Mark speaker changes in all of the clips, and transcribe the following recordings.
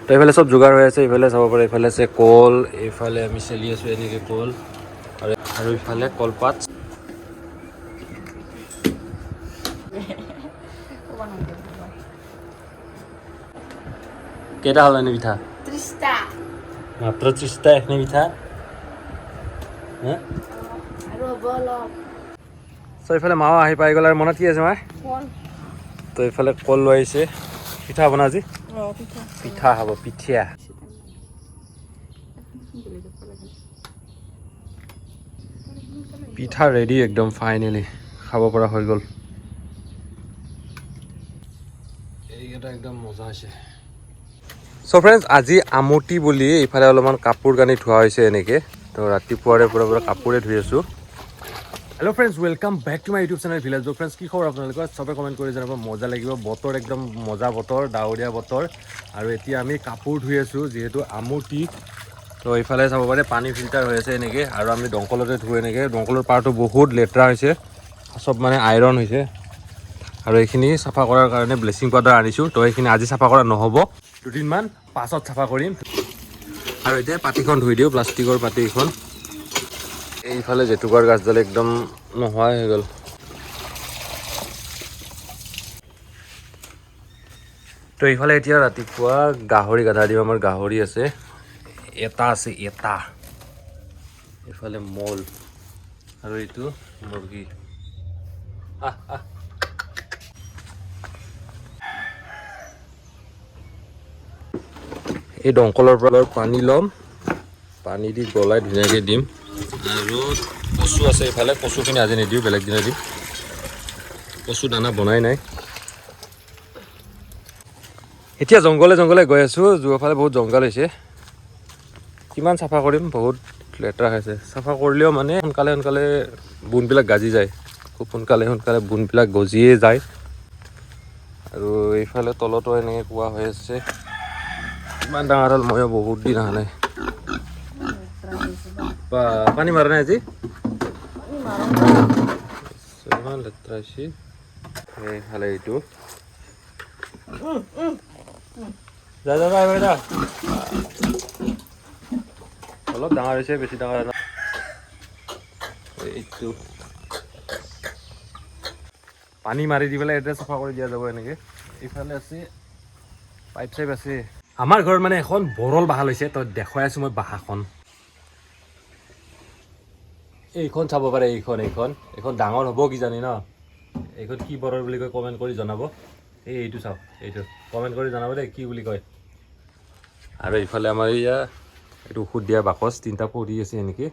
Speaker 1: তো এইফালে চব যোগাৰ হৈ আছে এইফালে চাব পাৰে এইফালে আছে কল এইফালে আমি চেলি আছোঁ এনেকৈ কল আৰু এইফালে কলপাত কেইটা হ'ল এনে পিঠা
Speaker 2: 30টা
Speaker 1: মাত্ৰ 30টা এখনি পিঠা হা
Speaker 2: আৰু হ'ব অলপ
Speaker 1: চ' এইফালে মাও আহি পাই গ'ল আৰু মনত কি আছে মাৰ
Speaker 2: কল
Speaker 1: তো এইফালে কল লৈ আহিছে পিঠা হ'ব না আজি
Speaker 2: পিঠা
Speaker 1: পিঠা হ'ব পিঠিয়া পিঠা ৰেডি একদম ফাইনেলি খাব পৰা হৈ গ'ল এইকেইটা একদম মজা হৈছে চ' ফ্ৰেণ্ডছ আজি আমতি বুলি এইফালে অলপমান কাপোৰ কানি ধোৱা হৈছে এনেকৈ তো ৰাতিপুৱাৰে পৰা কাপোৰে ধুই আছোঁ hello' friends welcome back to my YouTube channel village vlog friends কি খবৰ আপোনালোকৰ চবে কমেণ্ট কৰি জনাব মজা লাগিব বতৰ একদম মজা বতৰ ডাৱৰীয়া বতৰ আৰু এতিয়া আমি কাপোৰ ধুই আছোঁ যিহেতু আমতি তো এইফালে চাব পাৰে পানী ফিল্টাৰ হৈ আছে এনেকৈ আৰু আমি দমকলতে ধুই এনেকৈ দমকলৰ পাৰটো বহুত লেতেৰা হৈছে চব মানে আইৰণ হৈছে আৰু এইখিনি চাফা কৰাৰ কাৰণে ব্লিচিং পাউডাৰ আনিছোঁ তো এইখিনি আজি চাফা কৰা নহ'ব দুদিনমান পাছত চাফা কৰিম আৰু এতিয়া পাতিখন ধুই দিওঁ প্লাষ্টিকৰ পাতিখন এইফালে জেতুকাৰ গাছডাল একদম নোহোৱাই হৈ গ'ল তো এইফালে এতিয়া ৰাতিপুৱা গাহৰি গাধা দিওঁ আমাৰ গাহৰি আছে এটা আছে এটা এইফালে মল আৰু এইটো মুৰ্গী এই দমকলৰ পৰা পানী ল'ম পানী দি গলাই ধুনীয়াকৈ দিম আৰু কচু আছে এইফালে কচুখিনি আজি নিদিওঁ বেলেগ দিনা দিম কচু দানা বনাই নাই এতিয়া জংঘলে জংঘলে গৈ আছোঁ যোৱাফালে বহুত জংঘল হৈছে কিমান চাফা কৰিম বহুত লেতেৰা হৈছে চাফা কৰিলেও মানে সোনকালে সোনকালে বোনবিলাক গাজি যায় খুব সোনকালে সোনকালে বোনবিলাক গজিয়ে যায় আৰু এইফালে তলতো এনেকৈ কোৱা হৈ আছে ইমান ডাঙৰ হ'ল ময়ো বহুত দিন অহা নাই বা পানী মাৰা নাই আজি ইমান লেতেৰা হৈছে এইফালে এইটো যা যা যা যা অলপ ডাঙৰ হৈছে বেছি ডাঙৰ এইটো পানী মাৰি দি পেলাই এতিয়া চাফা কৰি দিয়া যাব এনেকৈ এইফালে আছে পাইপ চাইপ আছে আমাৰ ঘৰত মানে এখন বৰল বাঁহ লৈছে তো দেখুৱাই আছোঁ মই বাঁহখন এইখন চাব পাৰে এইখন ডাঙৰ হ'ব কিজানি ন এইখন কি বৰল বুলি কয় কমেণ্ট কৰি জনাব এইটো চাওক এইটো কমেণ্ট কৰি জনাব দেই কি বুলি কয় আৰু এইফালে আমাৰ এইটো ঔষধ দিয়া বাকচ 3টা পৰি আছে এনেকৈ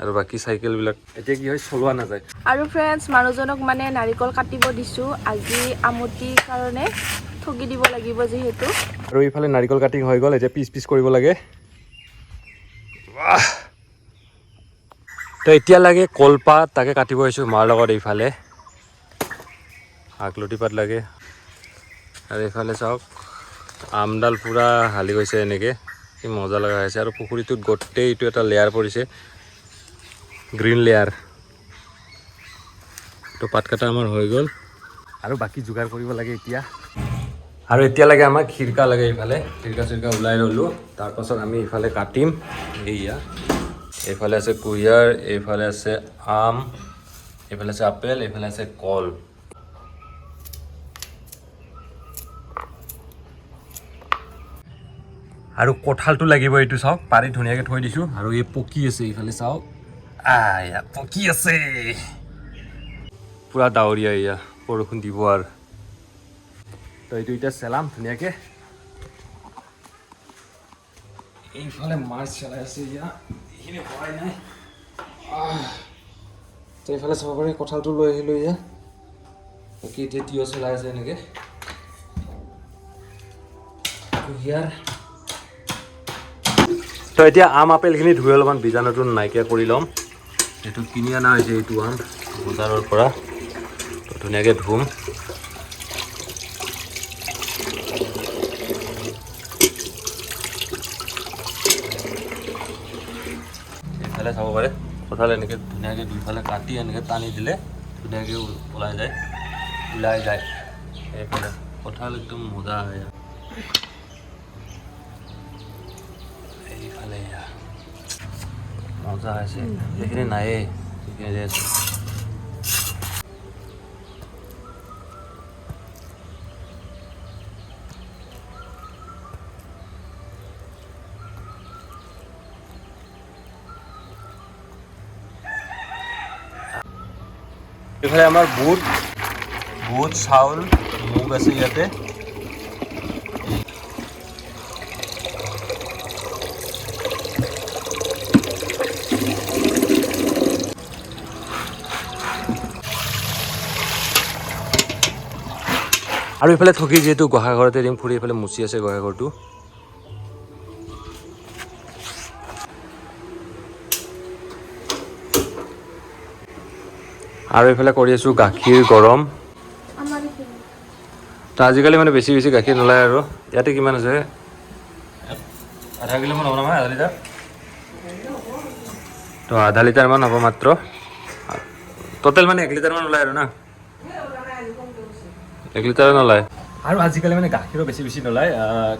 Speaker 1: আৰু বাকী চাইকেলবিলাক এতিয়া কি হয় চলোৱা নাযায়
Speaker 2: আৰু ফ্ৰেণ্ডছ মানুহজনক মানে নাৰিকল কাটিব দিছোঁ আজি আমতিৰ কাৰণে ঠগি দিব লাগিব যিহেতু
Speaker 1: আৰু এইফালে নাৰিকল কাটিং হৈ গ'ল এতিয়া পিচ কৰিব লাগে তো এতিয়া লাগে কলপাত তাকে কাটিব আহিছোঁ মাৰ লগত এইফালে আগলতি পাত লাগে আৰু এইফালে চাওক আমডাল পূৰা হালি গৈছে এনেকৈ কি মজা লগা হৈছে আৰু পুখুৰীটোত গোটেই এইটো এটা লেয়াৰ পৰিছে গ্ৰীণ লেয়াৰ তো পাত কটা আমাৰ হৈ গ'ল আৰু বাকী যোগাৰ কৰিব লাগে এতিয়া আৰু এতিয়া লাগে আমাক খিৰকা লাগে এইফালে খিৰকা চিৰকা ওলাই ল'লোঁ তাৰপাছত আমি এইফালে কাটিম এইফালে আছে কুঁহিয়াৰ এইফালে আছে আম এইফালে আছে আপেল এইফালে আছে কল আৰু কঁঠালটো লাগিব এইটো চাওক পাৰি ধুনীয়াকৈ থৈ দিছোঁ আৰু এই পকি আছে এইফালে চাওক পকি আছে পূৰা ডাৱৰীয়া এয়া বৰষুণ দিব আৰু তো এইটো এতিয়া চেলাম ধুনীয়াকৈ এইফালে মাছ চলাই আছে এইখিনি হোৱাই নাই তো এইফালে চাব পাৰি কঁঠালটো লৈ আহিলোঁ বাকী এতিয়া তিয়হ চলাই আছে এনেকৈ কুঁহিয়াৰ তো এতিয়া আম আপেলখিনি ধুই অলপমান বীজাণুটো নাইকিয়া কৰি ল'ম এইটো কিনি অনা হৈছে এইটো আম বজাৰৰ পৰা তো ধুনীয়াকৈ ধুম এইফালে চাব পাৰে কঁঠাল এনেকৈ ধুনীয়াকৈ দুইফালে কাটি এনেকৈ টানি দিলে ধুনীয়াকৈ ওলাই যায় এইফালে কঁঠাল একদম মজা হয় এয়া মজা আছে এইখিনি নায়েই এইখিনি আছে এইফালে আমাৰ বুট চাউল মুগ আছে ইয়াতে আৰু এইফালে থকি যিহেতু গোহাঁই ঘৰতে দিম ফুৰি এইফালে মুচি আছে গোহাঁই ঘৰটো আৰু এইফালে কৰি আছোঁ গাখীৰ গৰম তো আজিকালি মানে বেছি গাখীৰ নোলায় আৰু ইয়াতে কিমান আছে আধা কিলোমান হ'ব নহয় আধা লিটাৰ তো আধা লিটাৰমান হ'ব মাত্ৰ টোটেল মানে 1 লিটাৰমান ওলায় আৰু না 1 লিটাৰ নোলায় আৰু আজিকালি মানে গাখীৰো বেছি নোলায়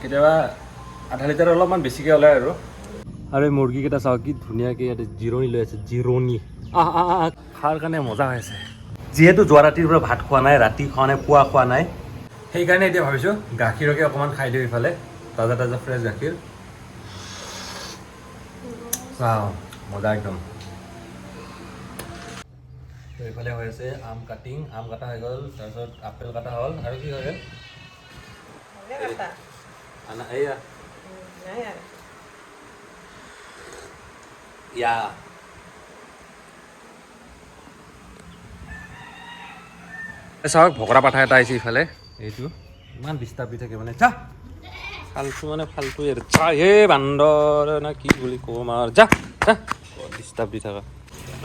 Speaker 1: কেতিয়াবা আধা লিটাৰ অলপমান বেছিকৈ ওলায় আৰু এই মুৰ্গীকেইটা চাওক কি ধুনীয়াকৈ ইয়াতে জিৰণি লৈ আছে জিৰণি খোৱাৰ কাৰণে মজা হৈ আছে যিহেতু যোৱা ৰাতিৰ পৰা ভাত খোৱা নাই ৰাতি খোৱা নাই পুৱা খোৱা নাই সেইকাৰণে এতিয়া ভাবিছোঁ গাখীৰকে অকণমান খাই দিওঁ ইফালে তাজা ফ্ৰেছ গাখীৰ মজা একদম তো এইফালে হৈ আছে আম কাটা হৈ গ'ল তাৰপিছত আপেল কাটা হ'ল আৰু কি হৈ গ'ল এয়া চাওক ভকৰা পাঠা এটা আহিছে ইফালে এইটো ইমান ডিষ্টাৰ্ব দি থাকে মানে যা ফাল্টু বান্দৰ না কি বুলি ক'ম আৰু যা ডিষ্টাৰ্ব দি থাকা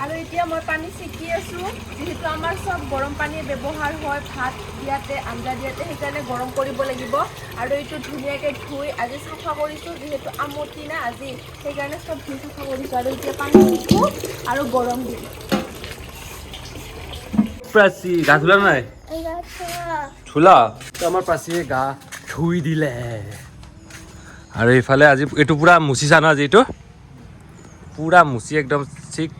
Speaker 2: আৰু এতিয়া মই পানী ছেকি আছোঁ যিহেতু আমাৰ চব গৰম পানীৰ ব্যৱহাৰ হয় ভাত দিয়াতে আঞ্জা দিয়াতে সেইকাৰণে গৰম কৰিব লাগিব আৰু এইটো ধুনীয়াকৈ ধুই আজি চাফা কৰিছোঁ যিহেতু আমতি না আজি সেইকাৰণে চব ধুই চাফা কৰিছোঁ আৰু এতিয়া পানী দিছোঁ আৰু গৰম দিম
Speaker 1: প্ৰাচী গা ধুলা নাই ধুলা তো আমাৰ প্ৰাচীয়ে গা ধুই দিলে আৰু এইফালে আজি এইটো পূৰা মুচিছা ন আজি এইটো পূৰা মুচি একদম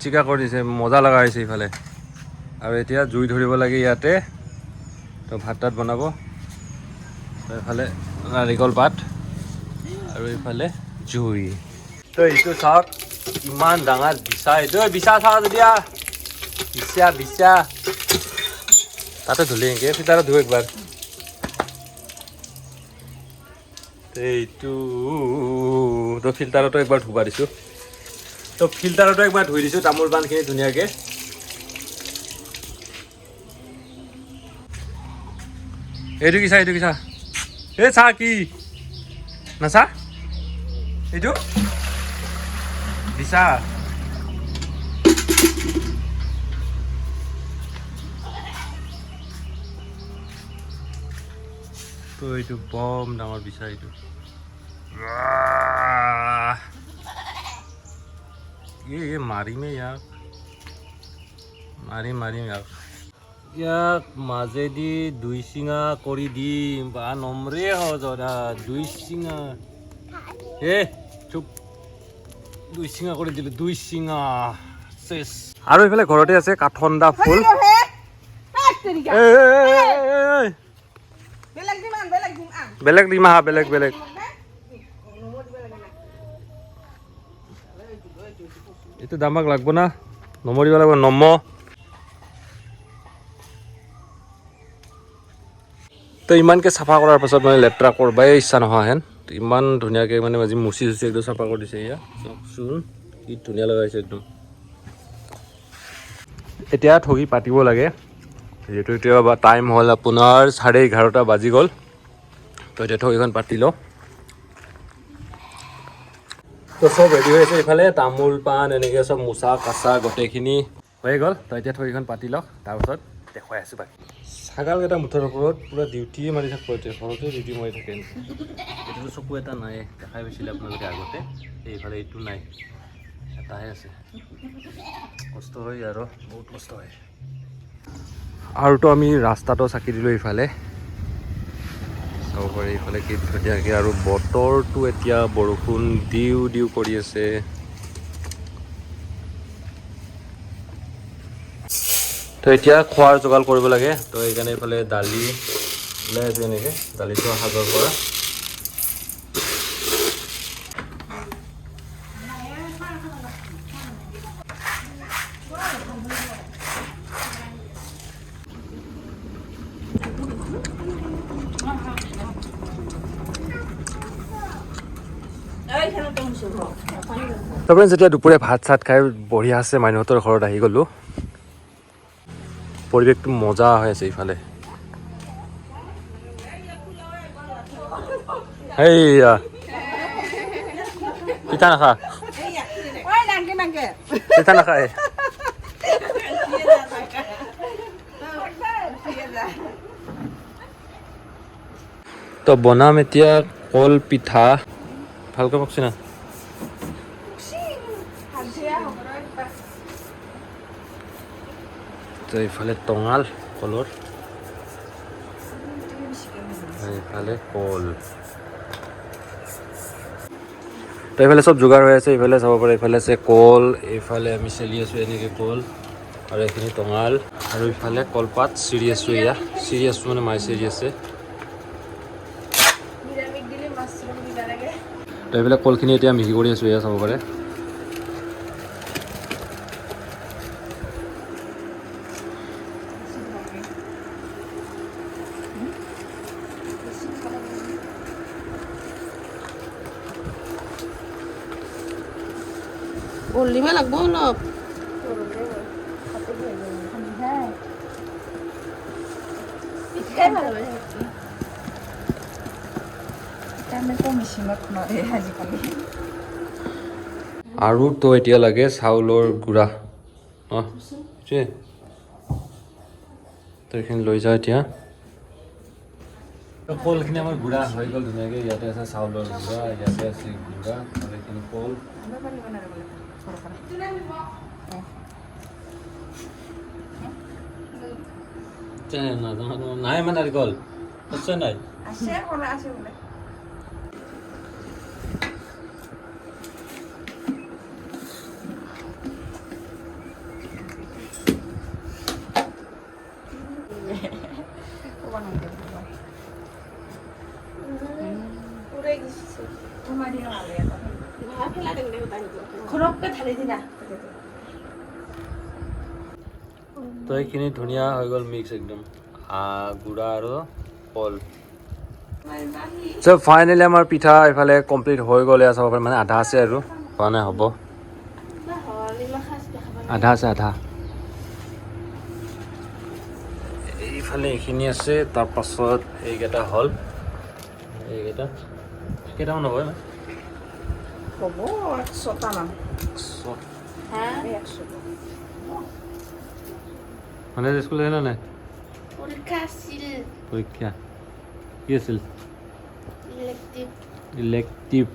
Speaker 1: চিকা কৰি দিছে মজা লগা হৈছে এইফালে আৰু এতিয়া জুই ধৰিব লাগে ইয়াতে তো ভাত তাত বনাব এইফালে নাৰিকল পাত আৰু এইফালে জুই তো এইটো চাওক ইমান ডাঙৰ বিচা এইটো বিচা চাওঁ যেতিয়া বিচা তাতে ধুলি এনেকৈ ফিটাৰত ধুই একবাৰ এইটো তো ফিল্টাৰতো একবাৰ ধুবা দিছোঁ তো ফিল্টাৰতো একবাৰ ধুই দিছোঁ তামোল পাণখিনি ধুনীয়াকৈ এইটো কি চা এই চা কি নাচা এইটো বিচা তো এইটো বম ডাঙৰ বিচা এইটো মাৰিমে ইয়াক মাজেদি 2 চিঙা কৰি দিম বা নমৰে হজৰা 2 চিঙা চুপ 2 চিঙা কৰি দিলোঁ 2 চিঙা চেছ আৰু এইফালে ঘৰতে আছে কাঠন্দা ফুল বেলেগ দিম বেলেগ এইটো দামাক লাগব না নমৰিব লাগিব তো ইমানকৈ চাফা কৰাৰ পাছত মানে লেতেৰা কৰিবই ইচ্ছা নোহোৱা হেন ইমান ধুনীয়াকৈ মানে আজি মুচি একদম চাফা কৰি দিছে এয়া চাওকচোন কি ধুনীয়া লগাইছে একদম এতিয়া ঠগি পাতিব লাগে যিহেতু এতিয়া টাইম হ'ল আপোনাৰ 11:30 বাজি গ'ল তো এতিয়া ঠগিখন পাতি লওঁ তো চব ৰেডি হৈ আছে এইফালে তামোল পাণ এনেকৈ চব মোচা কাচা গোটেইখিনি হৈ গ'ল তো এতিয়া ঠগিখন পাতি লওক তাৰপিছত দেখুৱাই আছোঁ বাকী ছাগালকেইটা মুঠৰ ওপৰত পূৰা ডিউটি মাৰি থাকিব এতিয়া ঘৰতে ডিউটি মাৰি থাকে এইটোতো চকু এটা নাই দেখাই পাইছিলে আপোনালোকে আগতে এইফালে এইটো নাই এটাহে আছে কষ্ট হয় আৰু বহুত কষ্ট হয় আৰুতো আমি ৰাস্তাটো চাকি দিলোঁ এইফালে চাব পাৰি এইফালে কি ধুনীয়াকৈ আৰু বতৰটো এতিয়া বৰষুণ দিও দিও কৰি আছে। তো এতিয়া খোৱাৰ যোগাৰ কৰিব লাগে। তো সেইকাৰণে এইফালে দালি ওলাই আছে, এনেকৈ দালিটো সাজৰ পৰা। তাৰপৰা যেতিয়া দুপৰীয়া ভাত চাত খাই বঢ়িয়া আছে মাইনুহঁতৰ ঘৰত আহি গ'লোঁ। পৰিৱেশটো মজা হৈ আছে ইফালে। সেইয়া পিঠা নাখা, পিঠা নাখায়। তো বনাম এতিয়া কল পিঠা। ভালকৈ বকছি না। তো এইফালে টঙাল কলৰ, এইফালে কল। তো এইফালে চব যোগাৰ হৈ আছে। এইফালে চাব পাৰে, এইফালে আছে কল, এইফালে আমি চেলি আছোঁ এনেকৈ কল, আৰু এইখিনি টঙাল, আৰু ইফালে কলপাত চিৰি আছোঁ। এয়া চিৰি আছোঁ মানে মায়ে চিৰি আছে। তো এইফালে কলখিনি এতিয়া মিহি কৰি আছোঁ, এয়া চাব পাৰে।
Speaker 3: গলিমে লাগব অলপ।
Speaker 1: আৰু তো এতিয়া লাগে চাউলৰ গুড়া। অঁ সেইটোৱে, তো এইখিনি লৈ যাওঁ এতিয়া। তো কলখিনি আমাৰ গুড়া হৈ গ'ল ধুনীয়াকৈ। ইয়াতে আছে চাউলৰ গুড়া, ইয়াতে আছে গুড়া, আৰু এইখিনি কল। নাই মানে নাৰিকল আছে নাই? তো এইখিনি ধুনীয়া হৈ গ'ল মিক্স একদম, গুড়া আৰু কল। চ' ফাইনেলি আমাৰ পিঠা এইফালে কমপ্লিট হৈ গ'লে চাব পাৰে, মানে আধা আছে আৰু হোৱা নাই, হ'ব আধা আছে, আধা। এইফালে এইখিনি আছে, তাৰপাছত এইকেইটা হ'ল, এইকেইটা কেইটামান হ'ব
Speaker 3: হ'ব 100টা মান।
Speaker 1: মানে স্কুল আহিলা নাই?
Speaker 3: পৰীক্ষা আছিল।
Speaker 1: পৰীক্ষা কি আছিল?
Speaker 3: ইলেক্টিভ।
Speaker 1: ইলেক্টিভ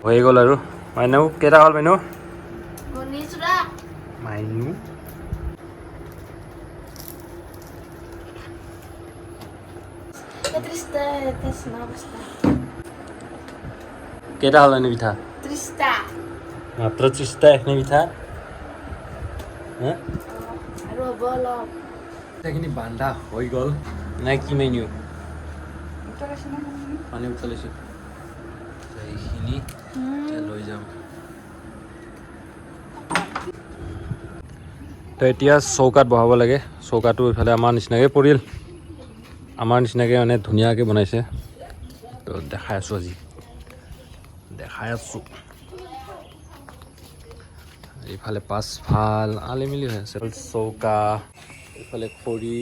Speaker 1: হৈ গ'ল আৰু। মাইনু কেইটা হ'ল? মাইনু মাইনু কেইটা হ'ল এনে পিঠা?
Speaker 3: 30টা।
Speaker 1: মাত্ৰ 30টা এখিনি পিঠা?
Speaker 3: আৰু হ'ব অলপ।
Speaker 1: এইখিনি বান্ধা হৈ গ'ল নাই কি মেনিউ? পানী উতলিছে, এইখিনি লৈ যাম। তো এতিয়া চৌকাত বহাব লাগে। চৌকাটো ইফালে আমাৰ নিচিনাকৈ পৰিল, আমাৰ নিচিনাকৈ মানে ধুনীয়াকৈ বনাইছে। তো দেখাই আছোঁ, আজি দেখাই আছোঁ। এইফালে পাঁচফাল আলি মিলি হৈ আছে। চৌকা, এইফালে খৰি,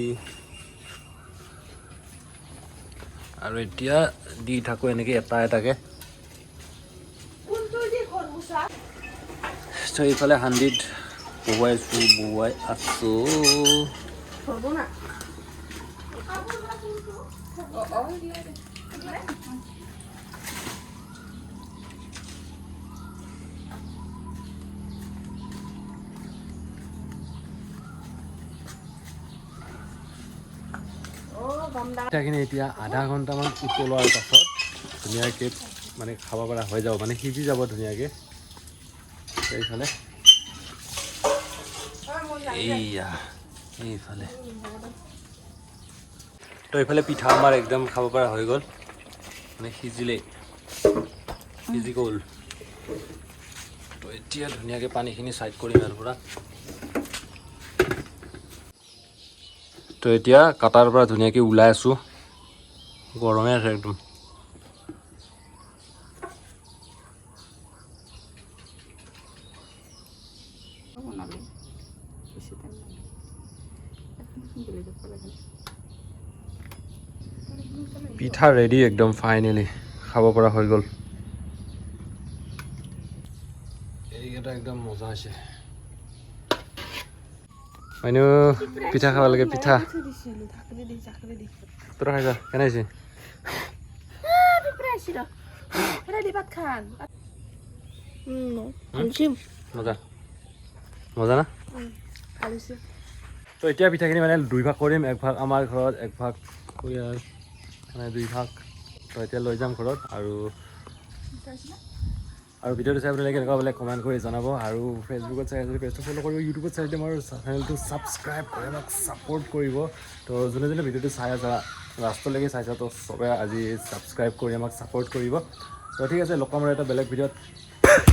Speaker 1: আৰু এতিয়া দি থাকোঁ এনেকৈ এটা এটাকৈ। ত' এইফালে হান্দিত বহুৱাই আছোঁ। পিঠাখিনি এতিয়া আধা ঘণ্টামান উতলোৱাৰ পাছত ধুনীয়াকৈ মানে খাব পৰা হৈ যাব, মানে সিজি যাব ধুনীয়াকৈ। এইফালে এইয়া এইফালে তো এইফালে পিঠা আমাৰ একদম খাব পৰা হৈ গ'ল, মানে সিজি গ'ল। তো এতিয়া ধুনীয়াকৈ পানীখিনি ছাইড কৰিম ইয়াৰ পৰা। তো এতিয়া কাটাৰ পৰা ধুনীয়াকৈ ওলাই আছোঁ, গৰমে আছে একদম। পিঠা ৰেডি একদম ফাইনেলি খাব পৰা হৈ গ'ল। এইকেইটা একদম মজা আছে। মাইনু পিঠা খাব লাগে, পিঠা তোৰ খাইছা কেনে হৈছে? মজা মজা না? তো এতিয়া পিঠাখিনি মানে দুই ভাগ কৰিম, এক ভাগ আমাৰ ঘৰত, এক ভাগ পৰিয়াল, মানে দুই ভাগ। তো এতিয়া লৈ যাম ঘৰত। আৰু ভিডিঅ'টো চাই পেলাই কেনেকুৱা বোলে কমেণ্ট কৰি জনাব। আৰু ফেচবুকত চাই যদি পেজটো ফ'ল' কৰিব, ইউটিউবত চাই দিম আৰু চেনেলটো ছাবস্ক্ৰাইব কৰি আমাক ছাপোৰ্ট কৰিব। তো যোনে যোনে ভিডিঅ'টো চাই আছা, লাষ্টলৈকে চাইছা, তো চবে আজি ছাবস্ক্ৰাইব কৰি আমাক ছাপোৰ্ট কৰিব। তো ঠিক আছে, লগ পাম আৰু এটা বেলেগ ভিডিঅ'ত।